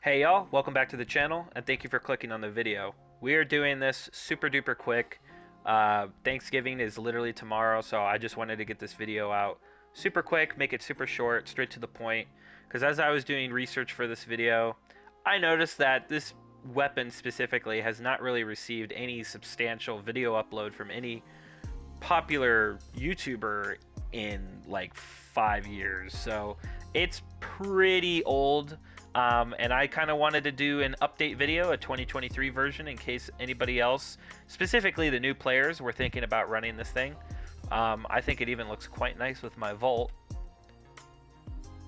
Hey y'all, welcome back to the channel and thank you for clicking on the video. We are doing this super duper quick. Thanksgiving is literally tomorrow, so I just wanted to get this video out super quick, make it super short, straight to the point. Because as I was doing research for this video, I noticed that this weapon specifically has not really received any substantial video upload from any popular YouTuber in like 5 years. So it's pretty old. And I kind of wanted to do an update video, a 2023 version, in case anybody else, specifically the new players, were thinking about running this thing. I think it even looks quite nice with my Volt.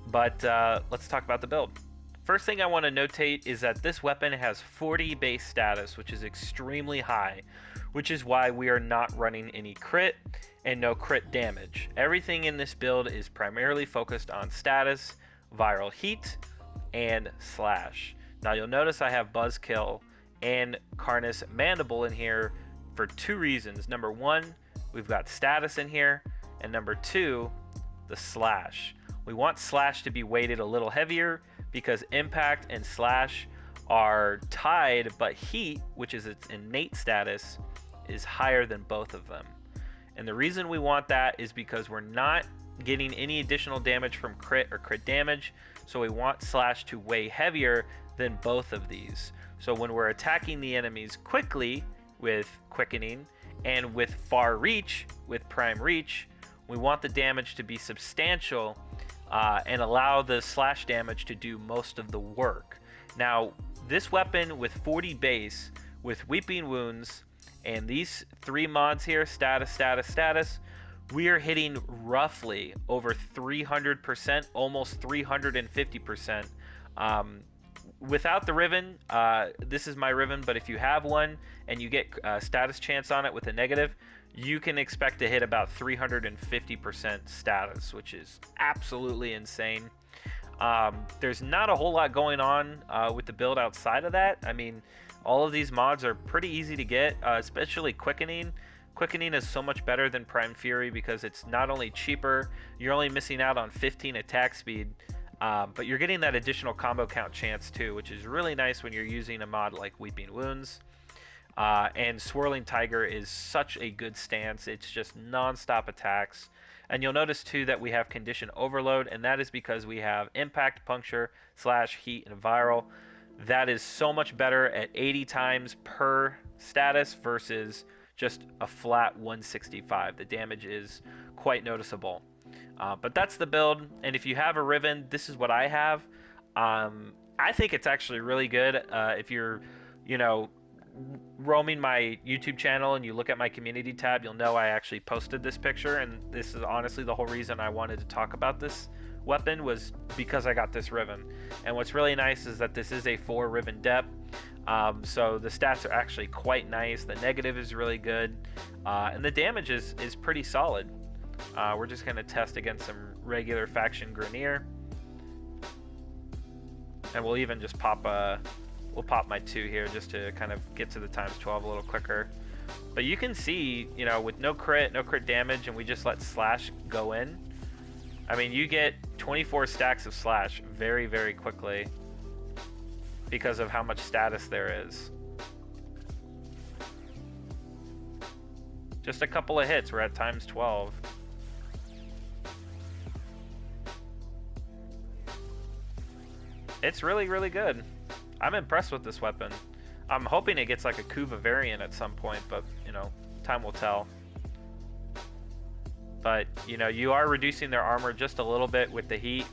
But let's talk about the build. First thing I want to notate is that this weapon has 40 base status, which is extremely high, which is why we are not running any crit and no crit damage. Everything in this build is primarily focused on status, viral heat, and slash. Now you'll notice I have Buzzkill and Carnus Mandible in here for two reasons. Number one, we've got status in here, and number two, the slash. We want slash to be weighted a little heavier because impact and slash are tied, but heat, which is its innate status, is higher than both of them. And the reason we want that is because we're not getting any additional damage from crit or crit damage, so we want slash to weigh heavier than both of these. So when we're attacking the enemies quickly with quickening and with far reach with prime reach, we want the damage to be substantial and allow the slash damage to do most of the work. Now this weapon with 40 base, with weeping wounds, and these three mods here, status, we are hitting roughly over 300%, almost 350%. Without the Riven, this is my Riven, but if you have one and you get status chance on it with a negative, you can expect to hit about 350% status, which is absolutely insane. There's not a whole lot going on with the build outside of that. I mean, all of these mods are pretty easy to get, especially quickening. Quickening is so much better than Prime Fury because it's not only cheaper, you're only missing out on 15 attack speed, but you're getting that additional combo count chance too, which is really nice when you're using a mod like Weeping Wounds. And Swirling Tiger is such a good stance. It's just non-stop attacks. And you'll notice too that we have Condition Overload, and that is because we have Impact, Puncture, Slash, Heat, and Viral. That is so much better at 80 times per status versus just a flat 165. The damage is quite noticeable. But that's the build, and if you have a Riven, this is what I have. I think it's actually really good. If you're, roaming my YouTube channel and you look at my community tab, you'll know I actually posted this picture, and this is honestly the whole reason I wanted to talk about this weapon, was because I got this Riven. And what's really nice is that this is a 4 Riven depth. So the stats are actually quite nice. The negative is really good, and the damage is pretty solid. We're just going to test against some regular faction Grenier, and we'll even just pop we'll pop my 2 here just to kind of get to the ×12 a little quicker. But you can see, with no crit damage, and we just let slash go in, I mean, you get 24 stacks of slash very, very quickly because of how much status there is. Just a couple of hits, we're at ×12. It's really, really good. I'm impressed with this weapon. I'm hoping it gets like a Kuva variant at some point, but time will tell. But you are reducing their armor just a little bit with the heat.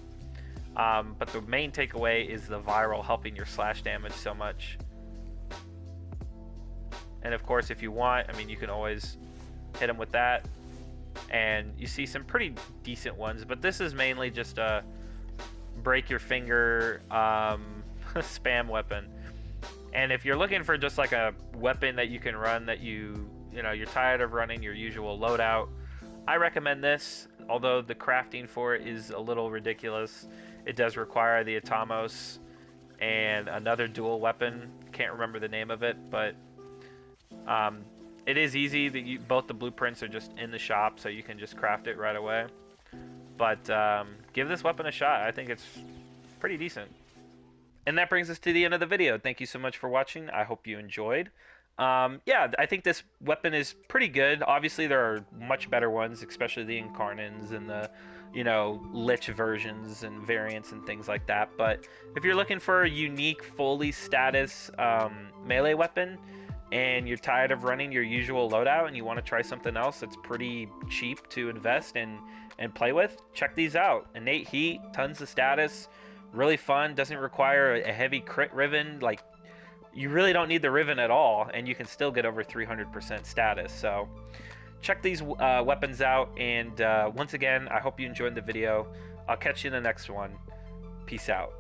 But the main takeaway is the viral helping your slash damage so much. And of course, if you want, I mean, you can always hit them with that. And you see some pretty decent ones, but this is mainly just a break your finger spam weapon. And if you're looking for just like a weapon that you can run that you're tired of running your usual loadout, I recommend this, although the crafting for it is a little ridiculous. It does require the Atomos and another dual weapon. Can't remember the name of it, but it is easy. Both the blueprints are just in the shop, so you can just craft it right away. But give this weapon a shot. I think it's pretty decent. And that brings us to the end of the video. Thank you so much for watching. I hope you enjoyed. Yeah, I think this weapon is pretty good. Obviously, there are much better ones, especially the Incarnans and the, Lich versions and variants and things like that. But if you're looking for a unique, fully status melee weapon, and you're tired of running your usual loadout and you want to try something else that's pretty cheap to invest in and play with, check these out. Innate heat, tons of status, really fun, doesn't require a heavy crit riven. Like, you really don't need the riven at all, and you can still get over 300% status. So check these weapons out, and once again, I hope you enjoyed the video. I'll catch you in the next one. Peace out.